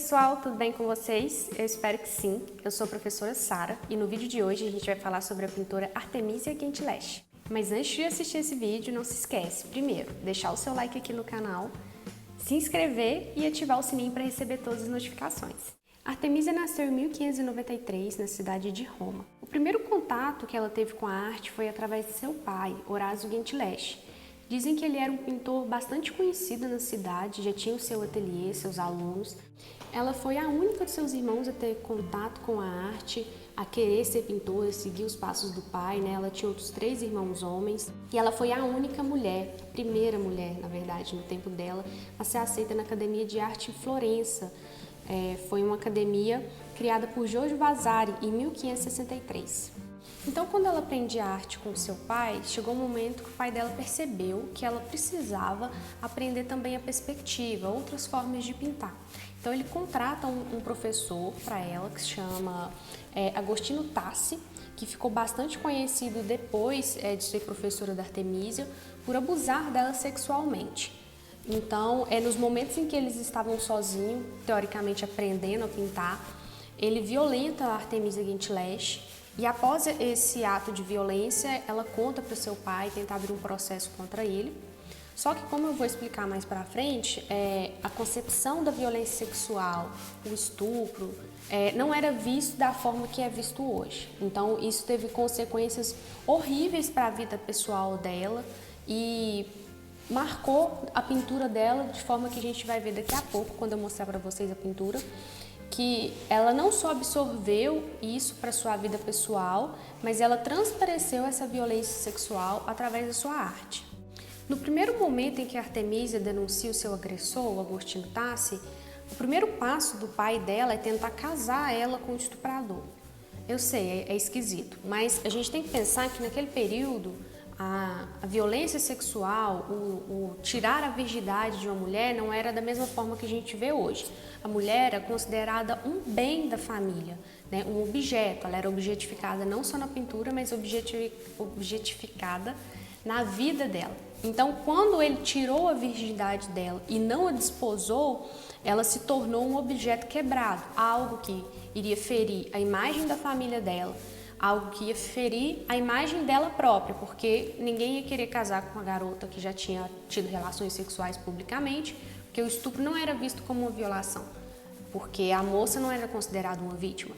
pessoal, tudo bem com vocês? Eu espero que sim. Eu sou a professora Sara e no vídeo de hoje a gente vai falar sobre a pintora Artemisia Gentileschi. Mas antes de assistir esse vídeo, não se esquece, primeiro, deixar o seu like aqui no canal, se inscrever e ativar o sininho para receber todas as notificações. Artemisia nasceu em 1593 na cidade de Roma. O primeiro contato que ela teve com a arte foi através de seu pai, Orazio Gentileschi. Dizem que ele era um pintor bastante conhecido na cidade, já tinha o seu ateliê, seus alunos. Ela foi a única de seus irmãos a ter contato com a arte, a querer ser pintora, seguir os passos do pai, né? Ela tinha outros 3 irmãos homens e ela foi a única mulher, a primeira mulher, na verdade, no tempo dela, a ser aceita na Academia de Arte em Florença. Foi uma academia criada por Giorgio Vasari em 1563. Então, quando ela aprendia arte com seu pai, chegou um momento que o pai dela percebeu que ela precisava aprender também a perspectiva, outras formas de pintar. Então, ele contrata um professor para ela, que se chama Agostino Tassi, que ficou bastante conhecido depois de ser professora da Artemisia, por abusar dela sexualmente. Então, nos momentos em que eles estavam sozinhos, teoricamente aprendendo a pintar, ele violenta a Artemisia Gentileschi. E após esse ato de violência, ela conta para o seu pai, tenta abrir um processo contra ele. Só que, como eu vou explicar mais para frente, a concepção da violência sexual, o estupro, não era visto da forma que é visto hoje. Então, isso teve consequências horríveis para a vida pessoal dela e marcou a pintura dela de forma que a gente vai ver daqui a pouco, quando eu mostrar para vocês a pintura, que ela não só absorveu isso para sua vida pessoal, mas ela transpareceu essa violência sexual através da sua arte. No primeiro momento em que a Artemisia denuncia o seu agressor, o Agostino Tassi, o primeiro passo do pai dela é tentar casar ela com o estuprador. Eu sei, é esquisito, mas a gente tem que pensar que naquele período a violência sexual, o tirar a virgindade de uma mulher não era da mesma forma que a gente vê hoje. A mulher era considerada um bem da família, né? Um objeto. Ela era objetificada não só na pintura, mas objetificada na vida dela. Então, quando ele tirou a virgindade dela e não a desposou, ela se tornou um objeto quebrado, algo que iria ferir a imagem da família dela, algo que ia ferir a imagem dela própria, porque ninguém ia querer casar com uma garota que já tinha tido relações sexuais publicamente, porque o estupro não era visto como uma violação, porque a moça não era considerada uma vítima.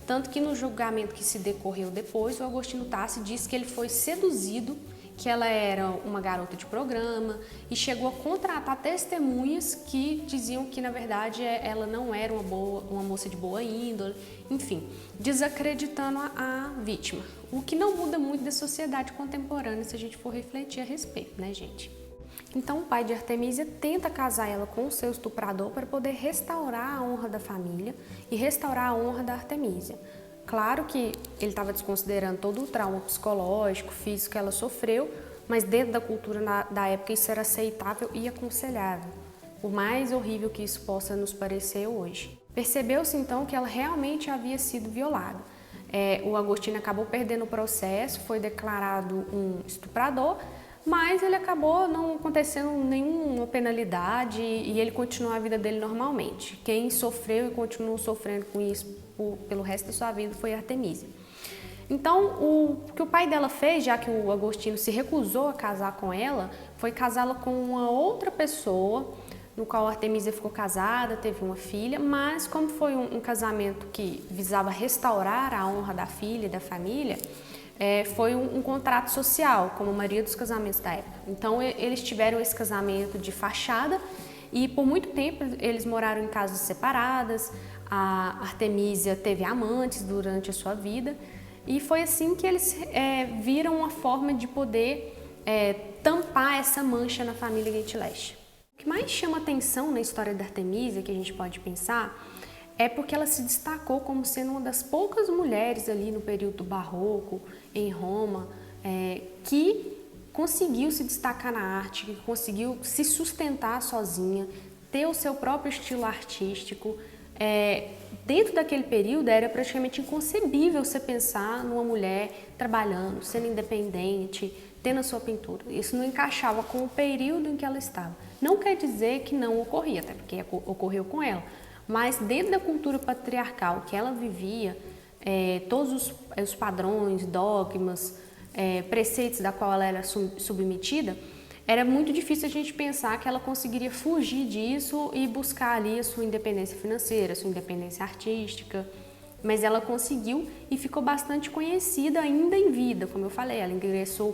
Tanto que no julgamento que se decorreu depois, o Agostino Tassi disse que ele foi seduzido, que ela era uma garota de programa e chegou a contratar testemunhas que diziam que, na verdade, ela não era uma moça de boa índole, enfim, desacreditando a vítima. O que não muda muito da sociedade contemporânea se a gente for refletir a respeito, né, gente? Então, o pai de Artemisia tenta casar ela com o seu estuprador para poder restaurar a honra da família e restaurar a honra da Artemisia. Claro que ele estava desconsiderando todo o trauma psicológico, físico que ela sofreu, mas dentro da cultura da época isso era aceitável e aconselhável, por mais horrível que isso possa nos parecer hoje. Percebeu-se então que ela realmente havia sido violada. O Agostino acabou perdendo o processo, foi declarado um estuprador, mas ele acabou não acontecendo nenhuma penalidade e ele continuou a vida dele normalmente. Quem sofreu e continuou sofrendo com isso pelo resto da sua vida foi a Artemisia. Então, o que o pai dela fez, já que o Agostino se recusou a casar com ela, foi casá-la com uma outra pessoa, no qual a Artemisia ficou casada, teve uma filha, mas como foi um casamento que visava restaurar a honra da filha e da família, foi um contrato social, como a maioria dos casamentos da época. Então, eles tiveram esse casamento de fachada e por muito tempo eles moraram em casas separadas. A Artemisia teve amantes durante a sua vida e foi assim que eles viram uma forma de poder tampar essa mancha na família Gentileschi. O que mais chama atenção na história da Artemisia, que a gente pode pensar, é porque ela se destacou como sendo uma das poucas mulheres ali no período barroco, em Roma, que conseguiu se destacar na arte, que conseguiu se sustentar sozinha, ter o seu próprio estilo artístico. Dentro daquele período era praticamente inconcebível você pensar numa mulher trabalhando, sendo independente, tendo a sua pintura. Isso não encaixava com o período em que ela estava. Não quer dizer que não ocorria, até porque ocorreu com ela, mas dentro da cultura patriarcal que ela vivia, todos os padrões, dogmas, preceitos da qual ela era submetida, era muito difícil a gente pensar que ela conseguiria fugir disso e buscar ali a sua independência financeira, a sua independência artística. Mas ela conseguiu e ficou bastante conhecida ainda em vida, como eu falei. Ela ingressou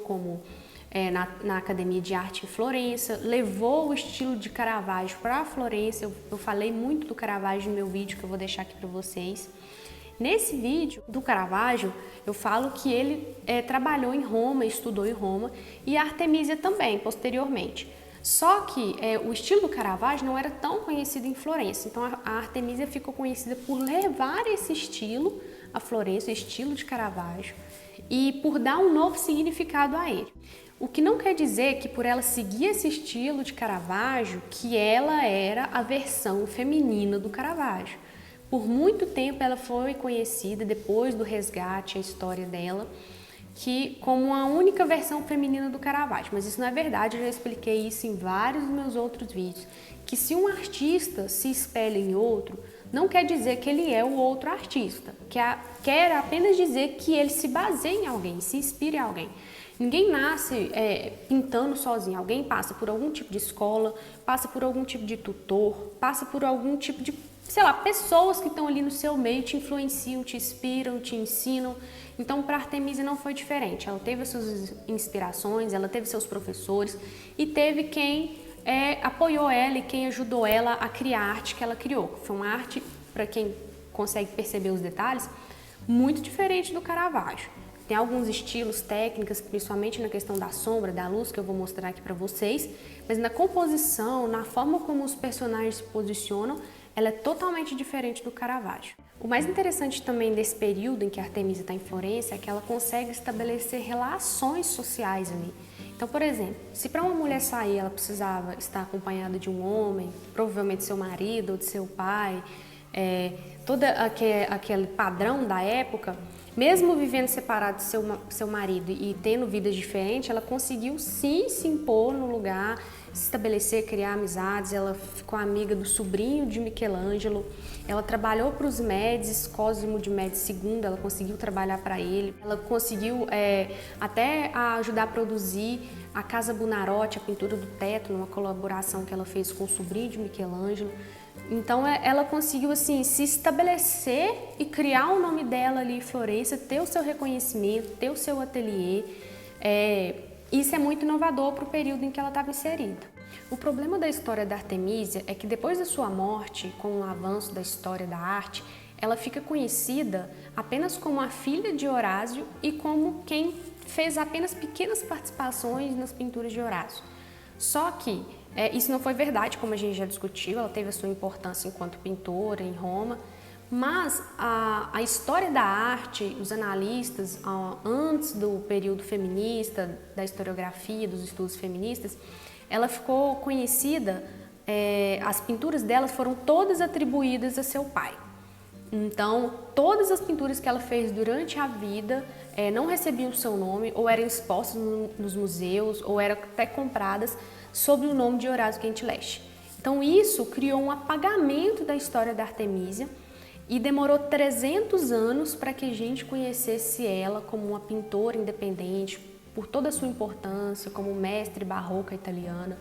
na Academia de Arte em Florença, levou o estilo de Caravaggio para Florença. Eu falei muito do Caravaggio no meu vídeo, que eu vou deixar aqui para vocês. Nesse vídeo do Caravaggio, eu falo que ele trabalhou em Roma, estudou em Roma, e a Artemisia também, posteriormente. Só que o estilo do Caravaggio não era tão conhecido em Florença, então a Artemisia ficou conhecida por levar esse estilo a Florença, o estilo de Caravaggio, e por dar um novo significado a ele. O que não quer dizer que por ela seguir esse estilo de Caravaggio, que ela era a versão feminina do Caravaggio. Por muito tempo ela foi conhecida, depois do resgate, a história dela, como a única versão feminina do Caravaggio, mas isso não é verdade, eu já expliquei isso em vários dos meus outros vídeos, que se um artista se espelha em outro, não quer dizer que ele é o outro artista, quer apenas dizer que ele se baseia em alguém, se inspira em alguém. Ninguém nasce pintando sozinho, alguém passa por algum tipo de escola, passa por algum tipo de tutor, passa por algum tipo de, sei lá, pessoas que estão ali no seu meio, te influenciam, te inspiram, te ensinam. Então, para Artemisia não foi diferente. Ela teve as suas inspirações, ela teve seus professores e teve quem apoiou ela e quem ajudou ela a criar a arte que ela criou. Foi uma arte, para quem consegue perceber os detalhes, muito diferente do Caravaggio. Tem alguns estilos, técnicas, principalmente na questão da sombra, da luz, que eu vou mostrar aqui para vocês, mas na composição, na forma como os personagens se posicionam, ela é totalmente diferente do Caravaggio. O mais interessante também desse período em que a Artemisia está em Florença é que ela consegue estabelecer relações sociais ali. Então, por exemplo, se para uma mulher sair ela precisava estar acompanhada de um homem, provavelmente seu marido ou de seu pai, todo aquele padrão da época, mesmo vivendo separado de seu marido e tendo vidas diferentes, ela conseguiu sim se impor no lugar, se estabelecer, criar amizades. Ela ficou amiga do sobrinho de Michelangelo, ela trabalhou para os Médicis, Cosimo de Médici II, ela conseguiu trabalhar para ele, ela conseguiu até ajudar a produzir a Casa Buonarroti, a pintura do teto, numa colaboração que ela fez com o sobrinho de Michelangelo. Então ela conseguiu assim se estabelecer e criar o nome dela ali em Florença, ter o seu reconhecimento, ter o seu ateliê. Isso é muito inovador para o período em que ela estava inserida. O problema da história da Artemisia é que depois da sua morte, com o avanço da história da arte, ela fica conhecida apenas como a filha de Horácio e como quem fez apenas pequenas participações nas pinturas de Horácio. Só que isso não foi verdade, como a gente já discutiu, ela teve a sua importância enquanto pintora em Roma, mas a história da arte, os analistas, antes do período feminista, da historiografia, dos estudos feministas, ela ficou conhecida, as pinturas dela foram todas atribuídas a seu pai. Então, todas as pinturas que ela fez durante a vida não recebiam o seu nome, ou eram expostas nos museus, ou eram até compradas sob o nome de Horácio Gentileschi. Então, isso criou um apagamento da história da Artemisia e demorou 300 anos para que a gente conhecesse ela como uma pintora independente, por toda a sua importância como mestre barroca italiana.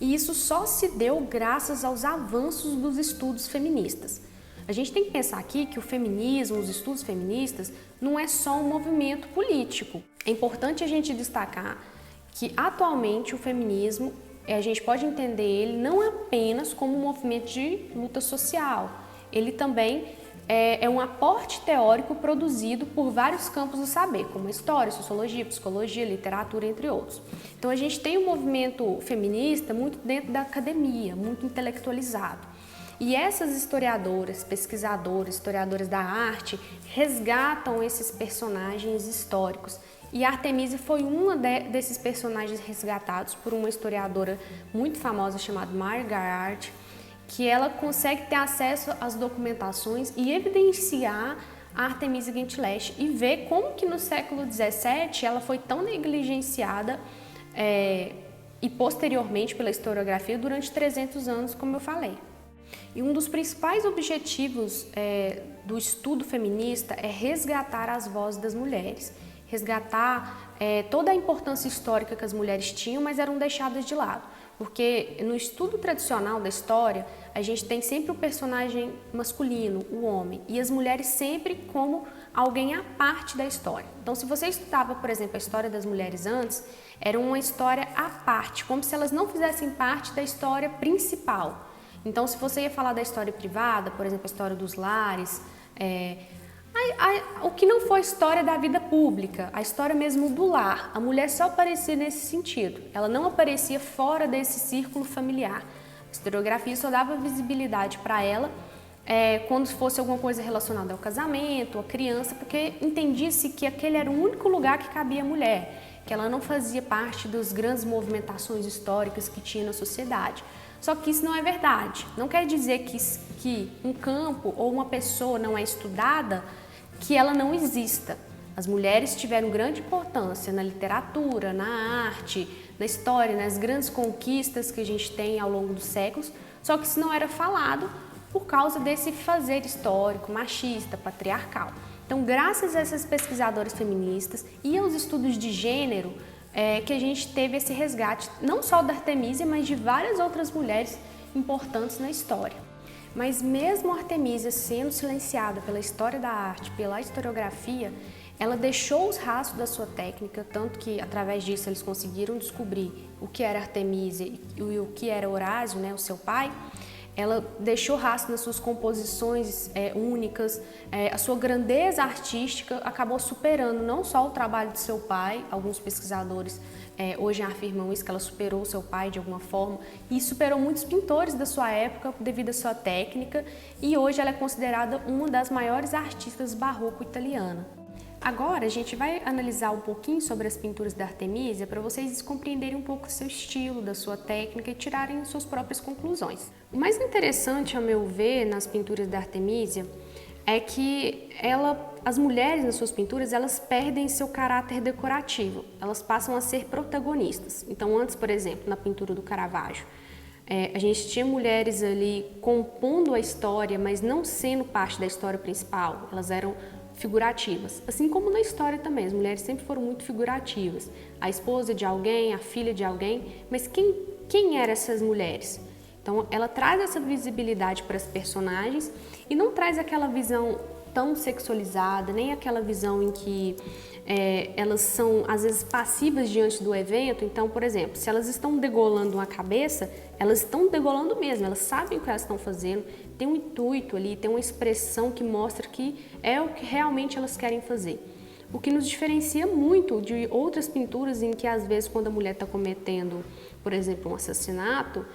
E isso só se deu graças aos avanços dos estudos feministas. A gente tem que pensar aqui que o feminismo, os estudos feministas, não é só um movimento político. É importante a gente destacar que atualmente o feminismo, a gente pode entender ele não apenas como um movimento de luta social, ele também é um aporte teórico produzido por vários campos do saber, como história, sociologia, psicologia, literatura, entre outros. Então a gente tem um movimento feminista muito dentro da academia, muito intelectualizado. E essas historiadoras, pesquisadoras, historiadoras da arte, resgatam esses personagens históricos. E a Artemisia foi uma desses personagens resgatados por uma historiadora muito famosa chamada Margaret Art, que ela consegue ter acesso às documentações e evidenciar a Artemisia Gentileschi e ver como que no século XVII ela foi tão negligenciada e posteriormente pela historiografia durante 300 anos, como eu falei. E um dos principais objetivos do estudo feminista é resgatar as vozes das mulheres, resgatar toda a importância histórica que as mulheres tinham, mas eram deixadas de lado. Porque no estudo tradicional da história, a gente tem sempre o personagem masculino, o homem, e as mulheres sempre como alguém à parte da história. Então, se você estudava, por exemplo, a história das mulheres antes, era uma história à parte, como se elas não fizessem parte da história principal. Então, se você ia falar da história privada, por exemplo, a história dos lares, o que não foi a história da vida pública, a história mesmo do lar, a mulher só aparecia nesse sentido, ela não aparecia fora desse círculo familiar. A historiografia só dava visibilidade para ela quando fosse alguma coisa relacionada ao casamento, à criança, porque entendia-se que aquele era o único lugar que cabia a mulher, que ela não fazia parte das grandes movimentações históricas que tinha na sociedade. Só que isso não é verdade. Não quer dizer que um campo ou uma pessoa não é estudada, que ela não exista. As mulheres tiveram grande importância na literatura, na arte, na história, nas grandes conquistas que a gente tem ao longo dos séculos, só que isso não era falado por causa desse fazer histórico, machista, patriarcal. Então, graças a essas pesquisadoras feministas e aos estudos de gênero, que a gente teve esse resgate, não só da Artemísia, mas de várias outras mulheres importantes na história. Mas mesmo a Artemísia sendo silenciada pela história da arte, pela historiografia, ela deixou os rastros da sua técnica, tanto que através disso eles conseguiram descobrir o que era Artemísia e o que era Horácio, né, o seu pai. Ela deixou rastro nas suas composições únicas, a sua grandeza artística acabou superando não só o trabalho de seu pai, alguns pesquisadores hoje afirmam isso, que ela superou seu pai de alguma forma, e superou muitos pintores da sua época devido à sua técnica, e hoje ela é considerada uma das maiores artistas barroco italiana. Agora a gente vai analisar um pouquinho sobre as pinturas da Artemísia para vocês compreenderem um pouco do seu estilo, da sua técnica e tirarem suas próprias conclusões. O mais interessante, a meu ver, nas pinturas da Artemísia é que as mulheres nas suas pinturas, elas perdem seu caráter decorativo, elas passam a ser protagonistas. Então antes, por exemplo, na pintura do Caravaggio, a gente tinha mulheres ali compondo a história, mas não sendo parte da história principal, elas eram figurativas, assim como na história também, as mulheres sempre foram muito figurativas, a esposa de alguém, a filha de alguém, mas quem eram essas mulheres? Então ela traz essa visibilidade para as personagens e não traz aquela visão tão sexualizada, nem aquela visão em que elas são às vezes passivas diante do evento. Então, por exemplo, se elas estão degolando uma cabeça, elas estão degolando mesmo, elas sabem o que elas estão fazendo, tem um intuito ali, tem uma expressão que mostra que é o que realmente elas querem fazer. O que nos diferencia muito de outras pinturas em que às vezes quando a mulher está cometendo, por exemplo, um assassinato,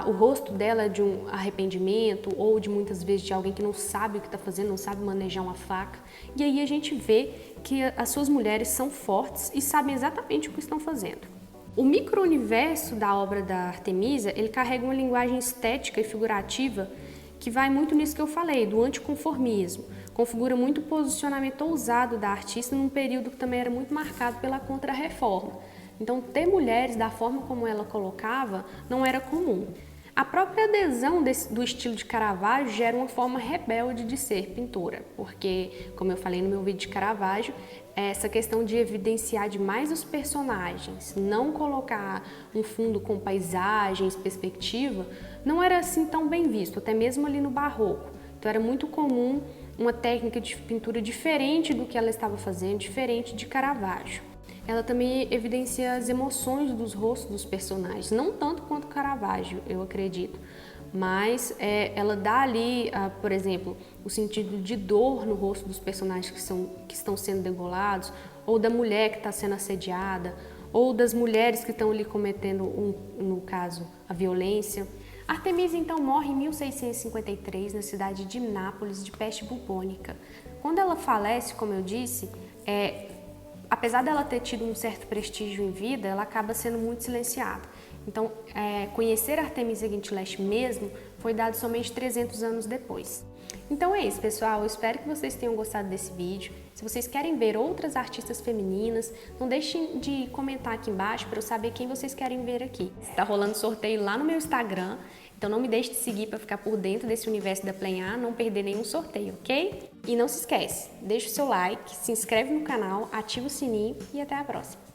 o rosto dela é de um arrependimento ou de muitas vezes de alguém que não sabe o que está fazendo, não sabe manejar uma faca. E aí a gente vê que as suas mulheres são fortes e sabem exatamente o que estão fazendo. O micro-universo da obra da Artemísia, ele carrega uma linguagem estética e figurativa que vai muito nisso que eu falei, do anticonformismo. Configura muito o posicionamento ousado da artista num período que também era muito marcado pela Contra-Reforma. Então, ter mulheres da forma como ela colocava não era comum. A própria adesão do estilo de Caravaggio gera uma forma rebelde de ser pintora, porque, como eu falei no meu vídeo de Caravaggio, essa questão de evidenciar demais os personagens, não colocar um fundo com paisagens, perspectiva, não era assim tão bem visto, até mesmo ali no Barroco. Então, era muito comum uma técnica de pintura diferente do que ela estava fazendo, diferente de Caravaggio. Ela também evidencia as emoções dos rostos dos personagens, não tanto quanto Caravaggio, eu acredito, mas ela dá ali, por exemplo, o sentido de dor no rosto dos personagens que estão sendo degolados, ou da mulher que está sendo assediada, ou das mulheres que estão ali cometendo, no caso, a violência. Artemísia então morre em 1653 na cidade de Nápoles de peste bubônica. Quando ela falece, como eu disse, apesar dela ter tido um certo prestígio em vida, ela acaba sendo muito silenciada. Então, conhecer Artemísia Gentileschi mesmo foi dado somente 300 anos depois. Então é isso, pessoal. Eu espero que vocês tenham gostado desse vídeo. Se vocês querem ver outras artistas femininas, não deixem de comentar aqui embaixo para eu saber quem vocês querem ver aqui. Está rolando sorteio lá no meu Instagram. Então não me deixe de seguir para ficar por dentro desse universo da Plan A, não perder nenhum sorteio, ok? E não se esquece, deixa o seu like, se inscreve no canal, ativa o sininho e até a próxima!